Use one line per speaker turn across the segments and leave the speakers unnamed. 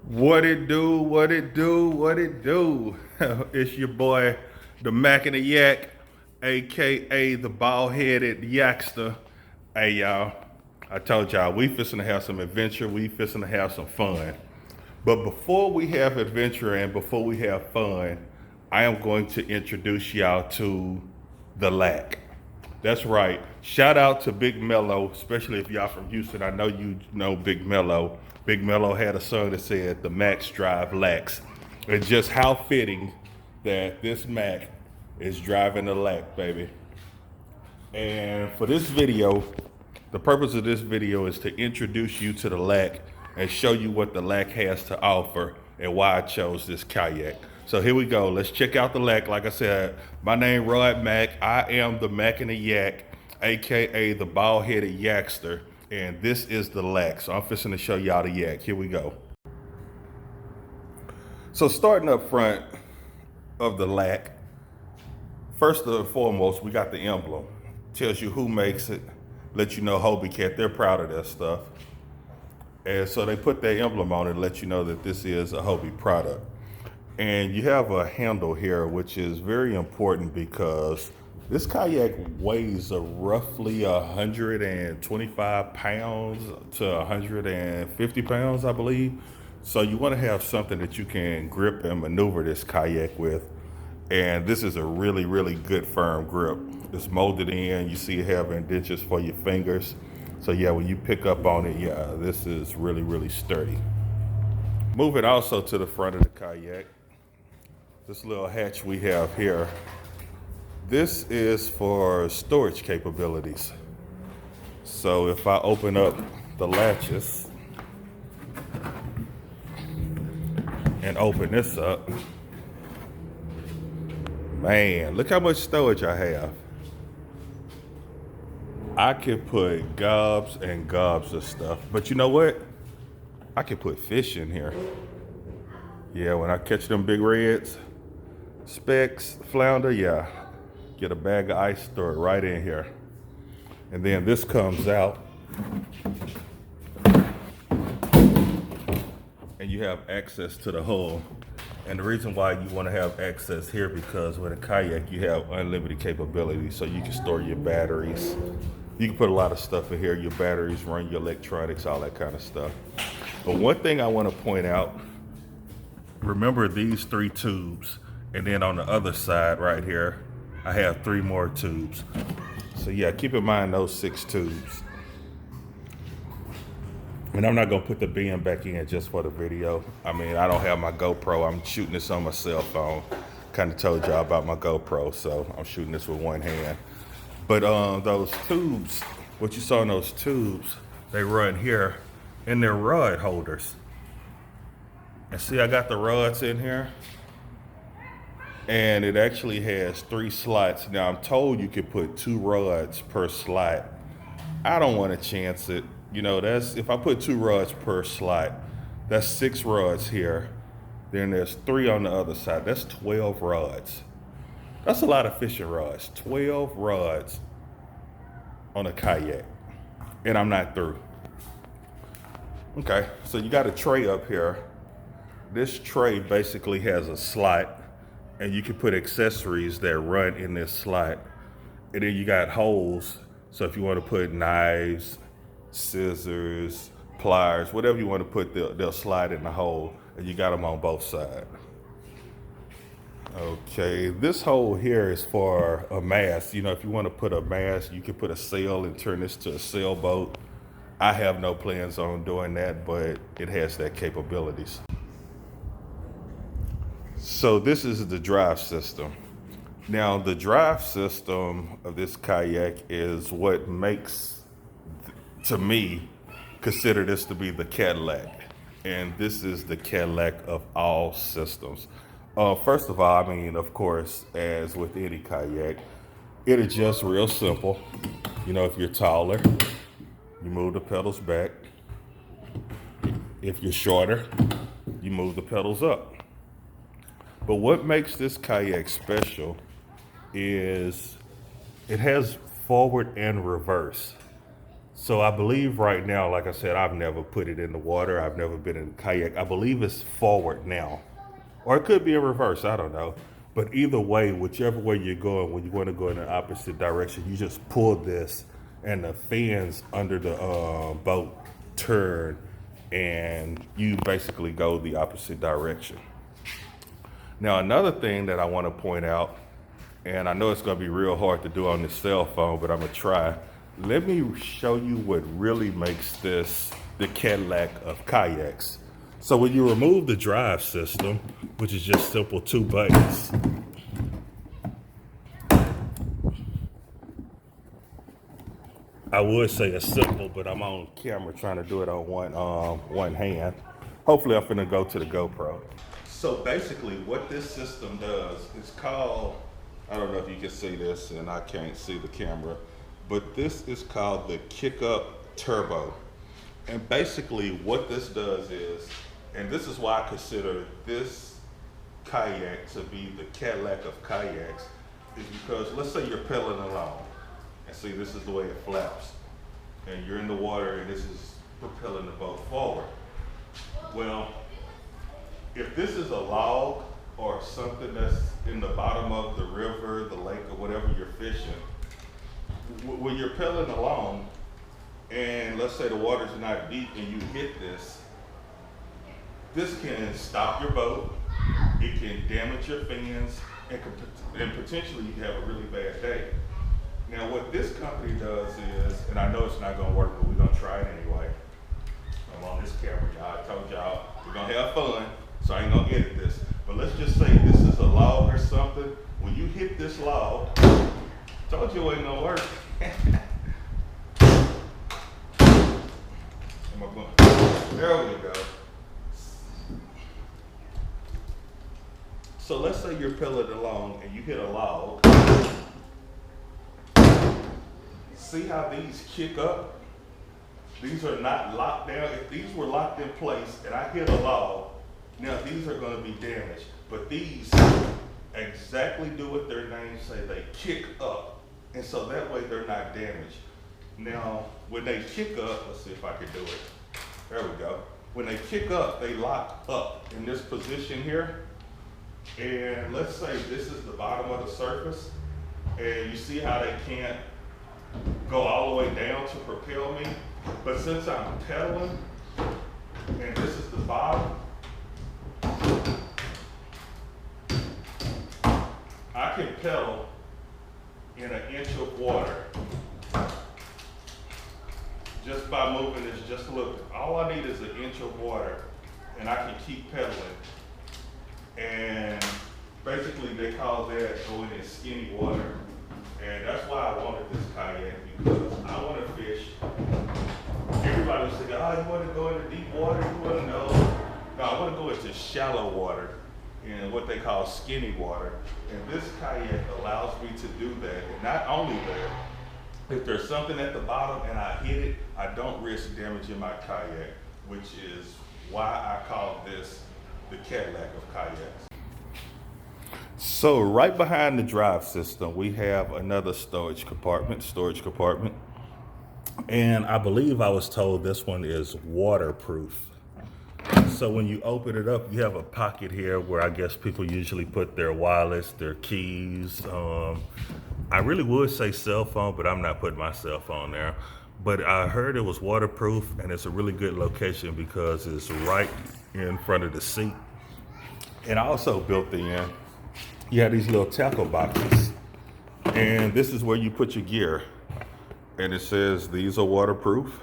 What it do, what it do, what it do. It's your boy, the Mac and the Yak, aka the bald-headed Yakster. Hey y'all, I told y'all we fixing to have some adventure, we fixing to have some fun. But before we have adventure and before we have fun, I am going to introduce y'all to the Lack. That's right. Shout out to Big Mello, especially if y'all from Houston. I know you know Big Mello. Big Mello had a song that said the Max drive Lax. And just how fitting that this Mac is driving the Lack, baby. And for this video, the purpose of this video is to introduce you to the Lack and show you what the Lack has to offer and why I chose this kayak. So here we go. Let's check out the Lack. Like I said, my name Rod Mack. I am the Mac and the Yak, aka the bald-headed Yakster, and this is the Lack. So I'm fixing to show y'all the Yak. Here we go. So starting up front of the Lack, first and foremost, we got the emblem. Tells you who makes it, let you know Hobie Cat, they're proud of that stuff. And so they put their emblem on it to let you know that this is a Hobie product. And you have a handle here, which is very important because this kayak weighs roughly 125 pounds to 150 pounds, I believe. So you want to have something that you can grip and maneuver this kayak with. And this is a really, really good firm grip. It's molded in, you see it have indentures for your fingers. So yeah, when you pick up on it, yeah, this is really, really sturdy. Moving also to the front of the kayak, this little hatch we have here, this is for storage capabilities. So if I open up the latches and open this up, man, look how much storage I have. I could put gobs and gobs of stuff, but you know what? I could put fish in here. Yeah, when I catch them big reds, specks, flounder, yeah, get a bag of ice, throw it right in here. And then this comes out and you have access to the hull. And the reason why you want to have access here, because with a kayak, you have unlimited capability. So you can store your batteries. You can put a lot of stuff in here, your batteries, run your electronics, all that kind of stuff. But one thing I want to point out, remember these 3 tubes. And then on the other side right here, I have 3 more tubes. So yeah, keep in mind those 6 tubes. And I'm not gonna put the beam back in just for the video. I mean, I don't have my GoPro. I'm shooting this on my cell phone. Kind of told y'all about my GoPro, so I'm shooting this with one hand. But those tubes, what you saw in those tubes, they run here, and they're rod holders. And see, I got the rods in here, and it actually has 3 slots. Now I'm told you could put 2 rods per slot. I don't want to chance it. You know, that's if I put 2 rods per slot, that's 6 rods here. Then there's 3 on the other side. That's 12 rods. That's a lot of fishing rods. 12 rods on a kayak. And I'm not through. Okay, so you got a tray up here. This tray basically has a slot, and you can put accessories that run in this slot. And then you got holes. So if you want to put knives, scissors, pliers, whatever you want to put, they'll slide in the hole, and you got them on both sides. Okay, this hole here is for a mast. You know, if you want to put a mast, you can put a sail and turn this to a sailboat. I have no plans on doing that, but it has that capabilities. So this is the drive system. Now, the drive system of this kayak is what makes, to me, consider this to be the Cadillac. And this is the Cadillac of all systems. First of all, I mean, of course, as with any kayak, it adjusts real simple. You know, if you're taller, you move the pedals back. If you're shorter, you move the pedals up. But what makes this kayak special is it has forward and reverse. So I believe right now, like I said, I've never put it in the water. I've never been in a kayak. I believe it's forward now, or it could be in reverse. I don't know. But either way, whichever way you're going, when you want to go in the opposite direction, you just pull this, and the fins under the boat turn, and you basically go the opposite direction. Now, another thing that I want to point out, and I know it's going to be real hard to do on this cell phone, but I'm going to try. Let me show you what really makes this the Cadillac of kayaks. So when you remove the drive system, which is just simple 2 buttons, I would say it's simple, but I'm on camera trying to do it on one hand. Hopefully I'm finna go to the GoPro. So basically what this system does is called, I don't know if you can see this and I can't see the camera, but this is called the Kick Up Turbo. And basically what this does is, and this is why I consider this kayak to be the Cadillac of kayaks, is because let's say you're pedaling along, and see this is the way it flaps, and you're in the water and this is propelling the boat forward. Well, if this is a log or something that's in the bottom of the river, the lake, or whatever you're fishing, when you're pedaling along, and let's say the water's not deep and you hit this, this can stop your boat, it can damage your fins, and potentially you can have a really bad day. Now what this company does is, and I know it's not gonna work, but we're gonna try it anyway. I'm on this camera, y'all. I told y'all we're gonna have fun, so I ain't gonna edit this. But let's just say this is a log or something. When you hit this log, told you it ain't gonna work. There we go. So let's say you're pedaling along and you hit a log. See how these kick up? These are not locked down. If these were locked in place and I hit a log, now these are going to be damaged. But these exactly do what their names say. They kick up. And so that way they're not damaged. Now, when they kick up, let's see if I can do it. There we go. When they kick up, they lock up in this position here. And let's say this is the bottom of the surface. And you see how they can't go all the way down to propel me. But since I'm pedaling, and this is the bottom, I can pedal in an inch of water just by moving this just a little bit. All I need is an inch of water, and I can keep pedaling. And basically they call that going in skinny water. And that's why I wanted this kayak, because I want to fish. Everybody was thinking, oh, you want to go into deep water? You want to know? No, I want to go into shallow water, in what they call skinny water. And this kayak allows me to do that. And not only that, if there's something at the bottom and I hit it, I don't risk damaging my kayak, which is why I call this the Cadillac of kayaks. So right behind the drive system, we have another storage compartment. And I believe I was told this one is waterproof. So when you open it up, you have a pocket here where I guess people usually put their wallets, their keys. I really would say cell phone, but I'm not putting my cell phone there. But I heard it was waterproof, and it's a really good location because it's right in front of the seat. And also built in, you have these little tackle boxes. And this is where you put your gear. And it says these are waterproof.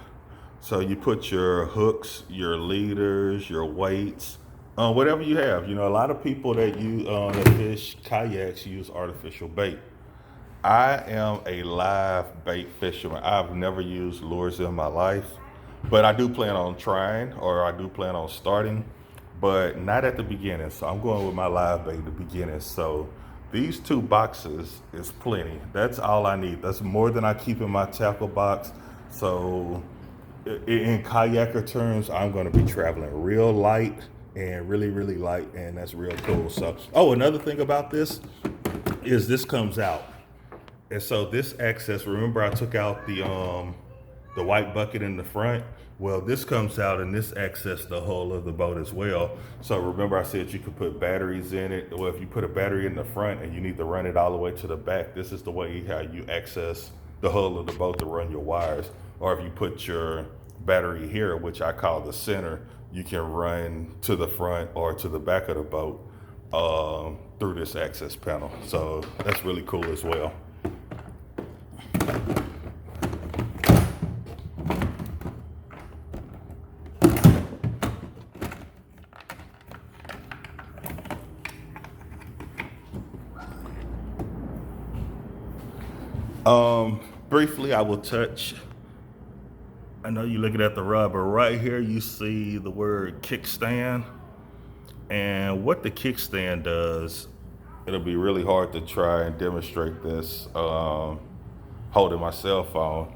So you put your hooks, your leaders, your weights, whatever you have. You know, a lot of people that that fish kayaks use artificial bait. I am a live bait fisherman. I've never used lures in my life, but I do plan on trying, or I do plan on starting, but not at the beginning. So I'm going with my live bait at the beginning. So these 2 boxes is plenty. That's all I need. That's more than I keep in my tackle box. So in kayaker terms, I'm going to be traveling real light and really, really light, and that's real cool. So, oh, another thing about this is this comes out. And so this access, remember I took out the the white bucket in the front. Well, this comes out and this accesses the hull of the boat as well. So remember I said you could put batteries in it. Well, if you put a battery in the front and you need to run it all the way to the back, this is the way how you access the hull of the boat to run your wires. Or if you put your battery here, which I call the center, you can run to the front or to the back of the boat through this access panel. So that's really cool as well. Briefly, I will touch. I know you're looking at the rod, but right here you see the word kickstand. And what the kickstand does, it'll be really hard to try and demonstrate this holding my cell phone.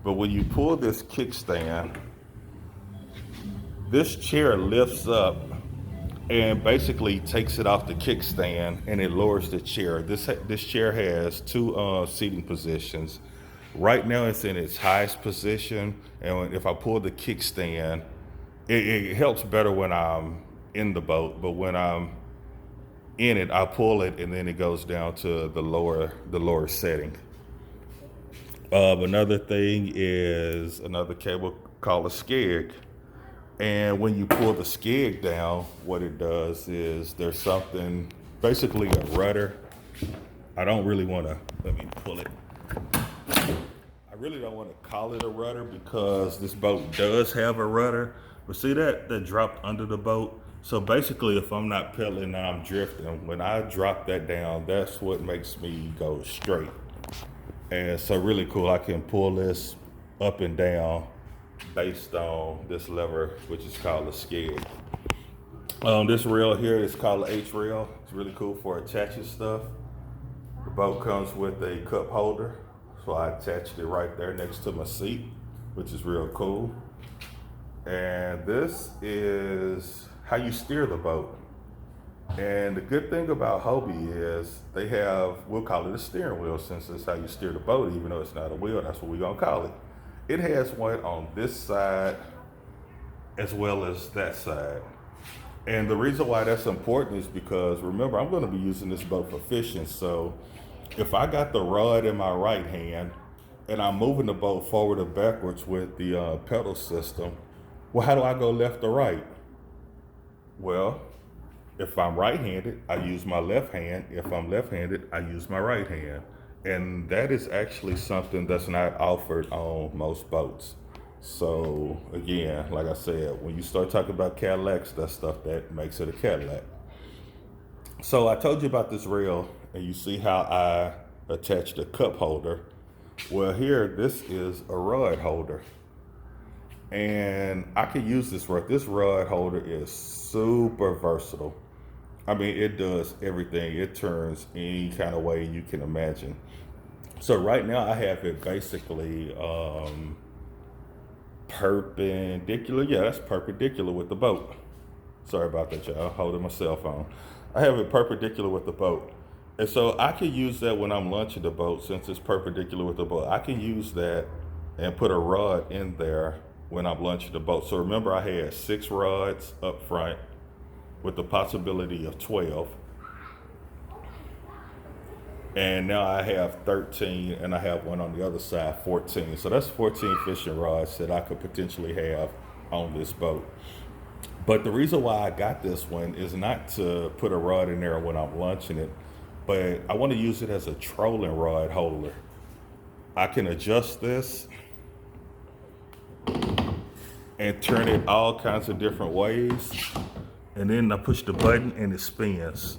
But when you pull this kickstand, this chair lifts up and basically takes it off the kickstand and it lowers the chair. This chair has two seating positions. Right now it's in its highest position, and if I pull the kickstand, it helps better when I'm in the boat, but when I'm in it, I pull it and then it goes down to the lower setting. Another thing is another cable called a skeg. And when you pull the skeg down, what it does is there's something, basically a rudder. I don't really want to, let me pull it. I really don't want to call it a rudder because this boat does have a rudder. But see that dropped under the boat? So basically, if I'm not pedaling and I'm drifting, when I drop that down, that's what makes me go straight. And so really cool, I can pull this up and down based on this lever, which is called a skeg. This rail here is called an H rail. It's really cool for attaching stuff. The boat comes with a cup holder, so I attached it right there next to my seat, which is real cool. And this is how you steer the boat. And the good thing about Hobie is they have, we'll call it a steering wheel since it's how you steer the boat, even though it's not a wheel, that's what we're gonna call it. It has one on this side as well as that side. And the reason why that's important is because, remember, I'm going to be using this boat for fishing. So if I got the rod in my right hand and I'm moving the boat forward or backwards with the pedal system, well, how do I go left or right? Well, if I'm right-handed, I use my left hand. If I'm left-handed, I use my right hand. And that is actually something that's not offered on most boats. So again, like I said, when you start talking about Cadillacs, that's stuff that makes it a Cadillac. So I told you about this rail, and you see how I attached a cup holder. Well, here, this is a rod holder. And I can use this rod. This rod holder is super versatile. I mean, it does everything. It turns any kind of way you can imagine. So right now I have it basically perpendicular. Yeah, that's perpendicular with the boat. Sorry about that, y'all. I'm holding my cell phone. I have it perpendicular with the boat. And so I can use that when I'm launching the boat, since it's perpendicular with the boat. I can use that and put a rod in there when I'm launching the boat. So remember, I had 6 rods up front with the possibility of 12. And now I have 13, and I have one on the other side, 14. So that's 14 fishing rods that I could potentially have on this boat. But the reason why I got this one is not to put a rod in there when I'm launching it, but I want to use it as a trolling rod holder. I can adjust this and turn it all kinds of different ways. And then I push the button and it spins.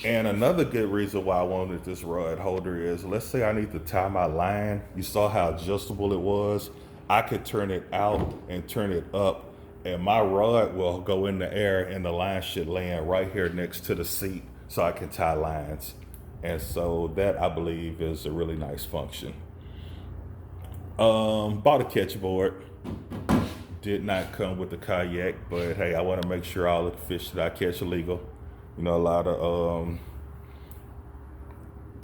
And another good reason why I wanted this rod holder is, let's say I need to tie my line. You saw how adjustable it was. I could turn it out and turn it up, and my rod will go in the air and the line should land right here next to the seat so I can tie lines. And so that, I believe, is a really nice function. Bought a catch board. Did not come with the kayak, but hey, I want to make sure all the fish that I catch are legal. You know, a lot of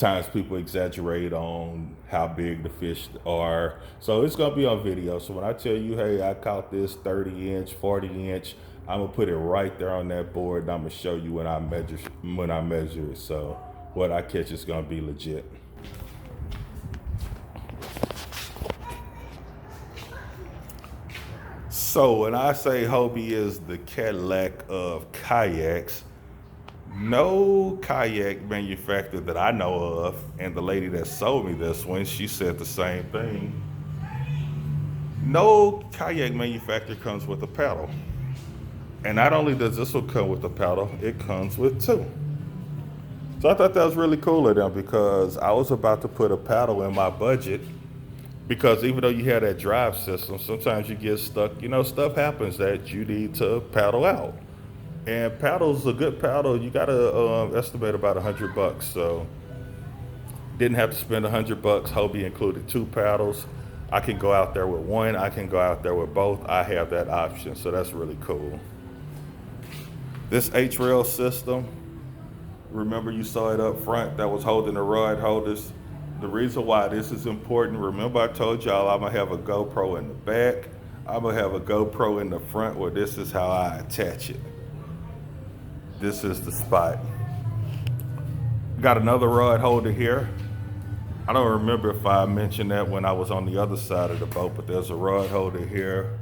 Sometimes people exaggerate on how big the fish are. So it's gonna be on video. So when I tell you, hey, I caught this 30 inch, 40 inch, I'm gonna put it right there on that board and I'm gonna show you when I measure it. So what I catch is gonna be legit. So when I say Hobie is the Cadillac of kayaks, no kayak manufacturer that I know of, and the lady that sold me this one, she said the same thing. No kayak manufacturer comes with a paddle. And not only does this one come with a paddle, it comes with two. So I thought that was really cool of them because I was about to put a paddle in my budget because even though you have that drive system, sometimes you get stuck, stuff happens that you need to paddle out. And paddles, a good paddle, you gotta estimate about $100. So didn't have to spend $100. Hobie included two paddles. I can go out there with one. I can go out there with both. I have that option, so that's really cool. This H-rail system, remember you saw it up front that was holding the rod holders. The reason why this is important, remember I told y'all I'm gonna have a GoPro in the back. I'm gonna have a GoPro in the front where this is how I attach it. This is the spot. Got another rod holder here. I don't remember if I mentioned that when I was on the other side of the boat, but there's a rod holder here,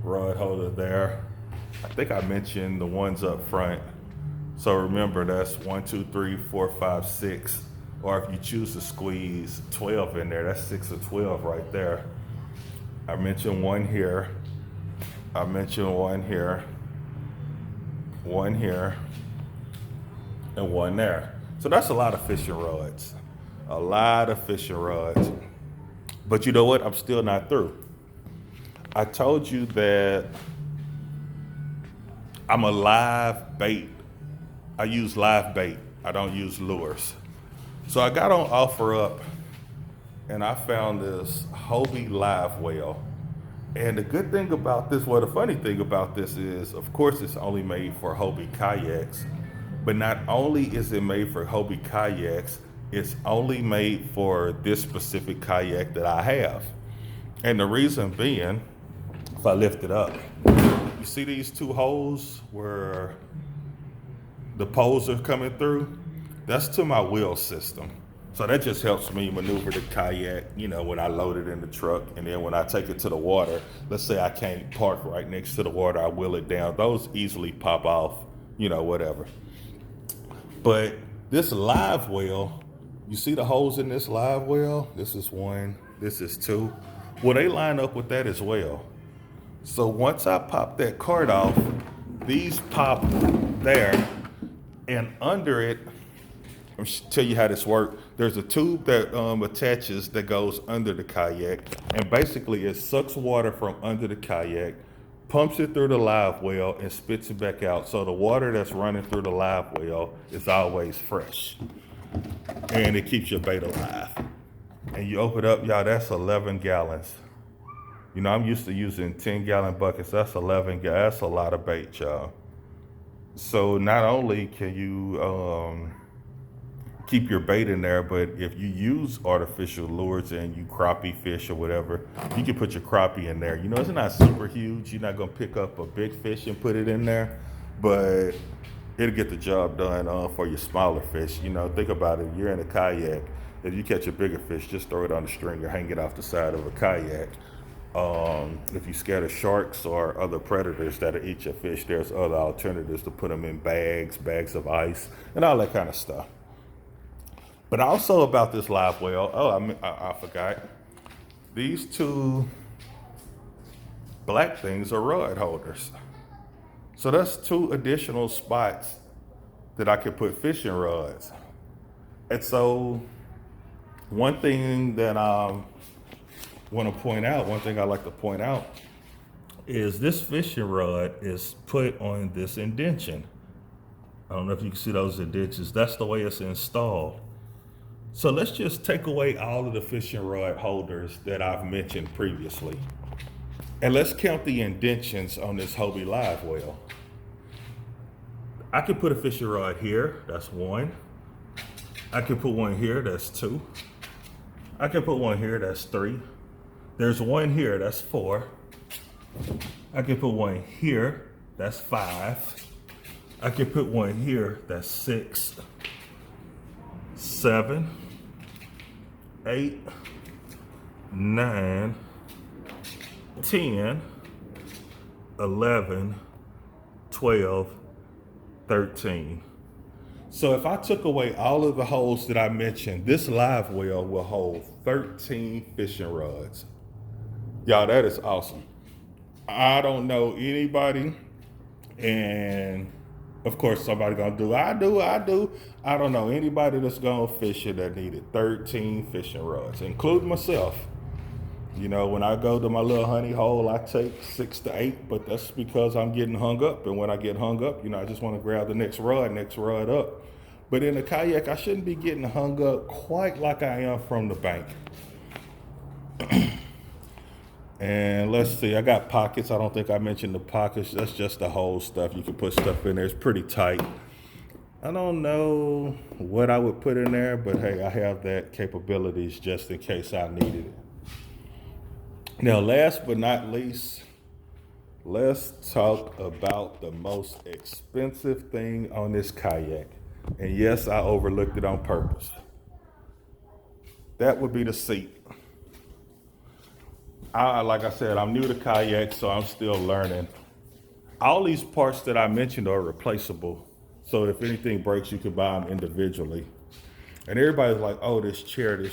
rod holder there. I think I mentioned the ones up front. So remember that's 1, 2, 3, 4, 5, 6. Or if you choose to squeeze 12 in there, that's 6 or 12 right there. I mentioned one here. I mentioned one here. One here. And one there. So that's a lot of fishing rods. A lot of fishing rods. But you know what? I'm still not through. I told you that I'm a live bait. I use live bait. I don't use lures. So I got on OfferUp and I found this Hobie live well. And the good thing about this, the funny thing about this is, of course, it's only made for Hobie kayaks. But not only is it made for Hobie kayaks, it's only made for this specific kayak that I have. And the reason being, if I lift it up, you see these two holes where the poles are coming through? That's to my wheel system. So that just helps me maneuver the kayak, when I load it in the truck. And then when I take it to the water, let's say I can't park right next to the water, I wheel it down. Those easily pop off, whatever. But this live well, you see the holes in this live well? This is 1, this is 2. Well, they line up with that as well. So once I pop that card off, these pop there, and under it, I'm tell you how this works. There's a tube that attaches that goes under the kayak, and basically it sucks water from under the kayak, pumps it through the live well, and spits it back out. So the water that's running through the live well is always fresh. And it keeps your bait alive. And you open it up, y'all, that's 11 gallons. I'm used to using 10-gallon buckets. That's 11 gallons. That's a lot of bait, y'all. So not only can you keep your bait in there, but if you use artificial lures and you crappie fish or whatever, you can put your crappie in there. It's not super huge. You're not gonna pick up a big fish and put it in there, but it'll get the job done for your smaller fish. Think about it. You're in a kayak. If you catch a bigger fish, just throw it on the string or hang it off the side of a kayak. If you scatter sharks or other predators that'll eat your fish, there's other alternatives to put them in bags of ice, and all that kind of stuff. But also about this live well, I forgot. These two black things are rod holders. So that's 2 additional spots that I could put fishing rods. And so one thing that I like to point out is this fishing rod is put on this indention. I don't know if you can see those indentions. That's the way it's installed. So let's just take away all of the fishing rod holders that I've mentioned previously. And let's count the indentions on this Hobie live well. I can put a fishing rod here, that's 1. I can put one here, that's 2. I can put one here, that's 3. There's one here, that's 4. I can put one here, that's 5. I can put one here, that's 6, 7, 8, 9, 10, 11, 12, 13. So if I took away all of the holes that I mentioned, this live well will hold 13 fishing rods. Y'all, that is awesome. I don't know anybody, and of course somebody gonna do, I do. I don't know anybody that's gonna fish it that needed 13 fishing rods, including myself. You know, when I go to my little honey hole, I take 6 to 8, but that's because I'm getting hung up. And when I get hung up, you know, I just want to grab the next rod up. But in a kayak, I shouldn't be getting hung up quite like I am from the bank. And let's see, I got pockets. I don't think I mentioned the pockets. That's just the whole stuff. You can put stuff in there. It's pretty tight. I don't know what I would put in there, but hey, I have that capabilities just in case I needed it. Now, last but not least, let's talk about the most expensive thing on this kayak. And yes, I overlooked it on purpose. That would be the seat. Like I said, I'm new to kayak, so I'm still learning. All these parts that I mentioned are replaceable. So if anything breaks, you can buy them individually. And everybody's like, oh, this chair.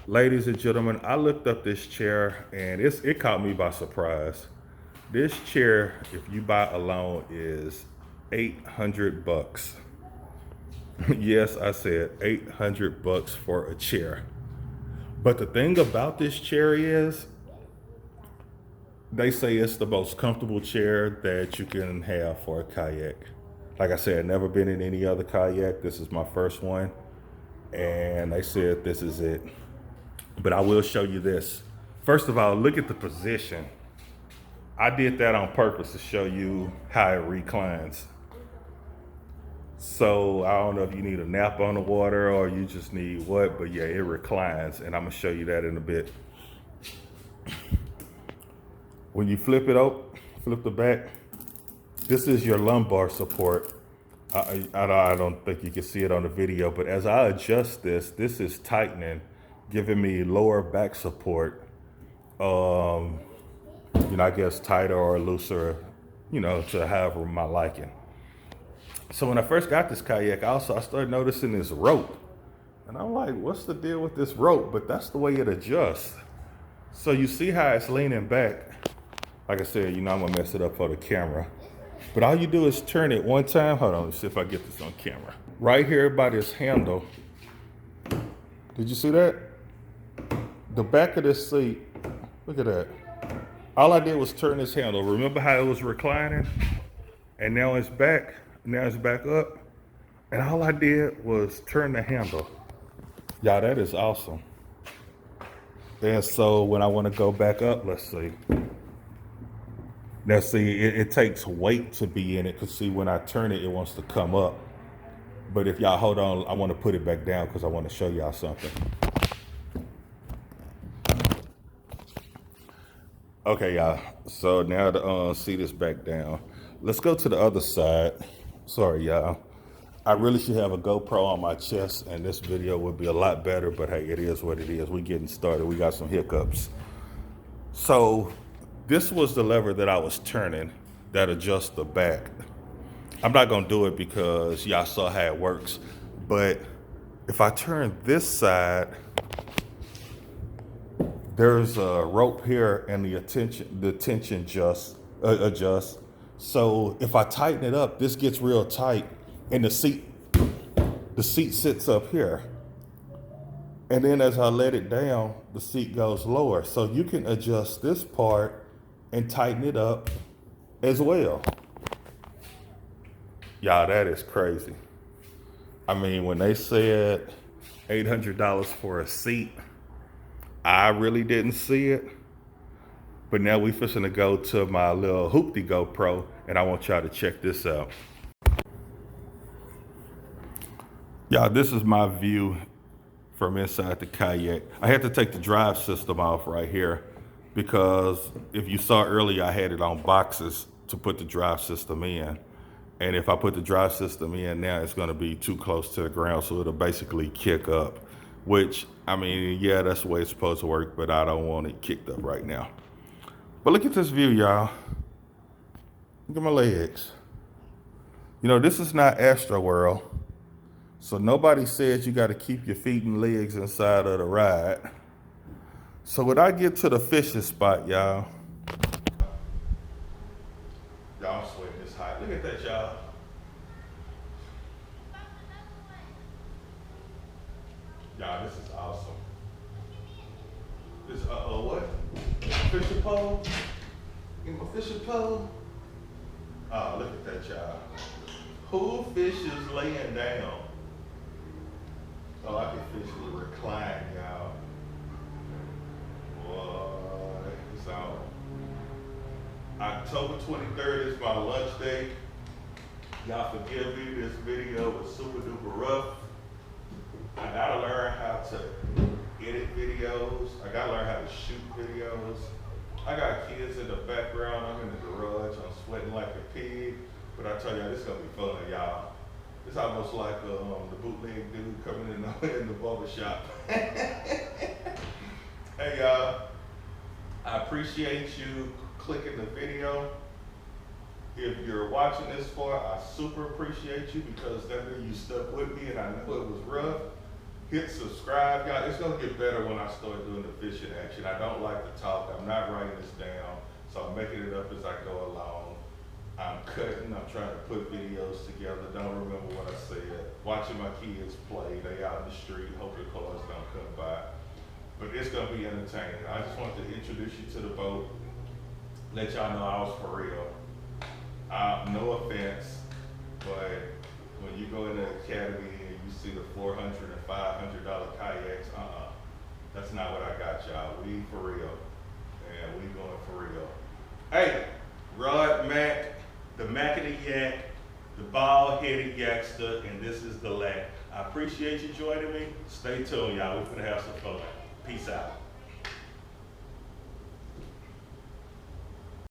Ladies and gentlemen, I looked up this chair and it caught me by surprise. This chair, if you buy alone, is $800. Yes, I said $800 for a chair. But the thing about this chair is, they say it's the most comfortable chair that you can have for a kayak. Like I said, I've never been in any other kayak. This is my first one. And they said this is it. But I will show you this. First of all, look at the position. I did that on purpose to show you how it reclines. So I don't know if you need a nap on the water or you just need what, but yeah, it reclines, and I'm gonna show you that in a bit. When you flip it up, flip the back, this is your lumbar support. I don't think you can see it on the video, but as I adjust this is tightening, giving me lower back support. I guess tighter or looser, to however my liking. So when I first got this kayak, I started noticing this rope. And I'm like, what's the deal with this rope? But that's the way it adjusts. So you see how it's leaning back. Like I said, I'm gonna mess it up for the camera. But all you do is turn it one time. Hold on, let's see if I get this on camera. Right here by this handle. Did you see that? The back of this seat, look at that. All I did was turn this handle. Remember how it was reclining? And now it's back. Now it's back up. And all I did was turn the handle. Y'all, that is awesome. And so when I want to go back up, let's see. Now see, it takes weight to be in it. Because see, when I turn it, it wants to come up. But if y'all hold on, I want to put it back down because I want to show y'all something. Okay, y'all. So now the seat is back down. Let's go to the other side. Sorry, y'all. I really should have a GoPro on my chest, and this video would be a lot better. But hey, it is what it is. We getting started. We got some hiccups. So this was the lever that I was turning that adjusts the back. I'm not gonna do it because y'all saw how it works. But if I turn this side, there's a rope here and the tension adjusts. So if I tighten it up, this gets real tight and the seat sits up here. And then as I let it down, the seat goes lower. So you can adjust this part and tighten it up as well. Y'all, that is crazy. I mean, when they said $800 for a seat, I really didn't see it. But now we fixing to go to my little hoopty GoPro, and I want y'all to check this out. Y'all, this is my view from inside the Kayay. I had to take the drive system off right here because if you saw earlier, I had it on boxes to put the drive system in. And if I put the drive system in now, it's gonna be too close to the ground, so it'll basically kick up, which, I mean, yeah, that's the way it's supposed to work, but I don't want it kicked up right now. But look at this view, y'all. Look at my legs. You know, this is not Astro World. So nobody says you got to keep your feet and legs inside of the ride. So when I get to the fishing spot, y'all sweating this hot. Look at that, y'all. Y'all, this is awesome. This, what? Fishing pole? Get my fishing pole? Oh, look at that, y'all. Who fishes laying down? Oh, I can fish with recline, y'all. Boy, it's on. October 23rd is my lunch day. Y'all forgive me, this video was super duper rough. I gotta learn how to edit videos. I gotta learn how to shoot videos. I got kids in the background. I'm in the garage. I'm sweating like a pig. But I tell y'all, this is gonna be fun, y'all. It's almost like the bootleg dude coming in the barber shop. Hey y'all, I appreciate you clicking the video. If you're watching this far, I super appreciate you because that means you stuck with me and I know it was rough. Hit subscribe, y'all. It's gonna get better when I start doing the fishing action. I don't like to talk. I'm not writing this down, so I'm making it up as I go along. I'm cutting, I'm trying to put videos together, don't remember what I said. Watching my kids play, they out in the street, hope the cars don't come by. But it's gonna be entertaining. I just wanted to introduce you to the boat, let y'all know I was for real. No offense, but when you go in the academy and you see the $400 and $500 kayaks, that's not what I got, y'all. We for real, and we going for real. Hey, Rod Mack, the Mack of the Yak, the bald-headed yakster, and this is the Lack. I appreciate you joining me. Stay tuned, y'all. We're gonna have some fun. Peace out.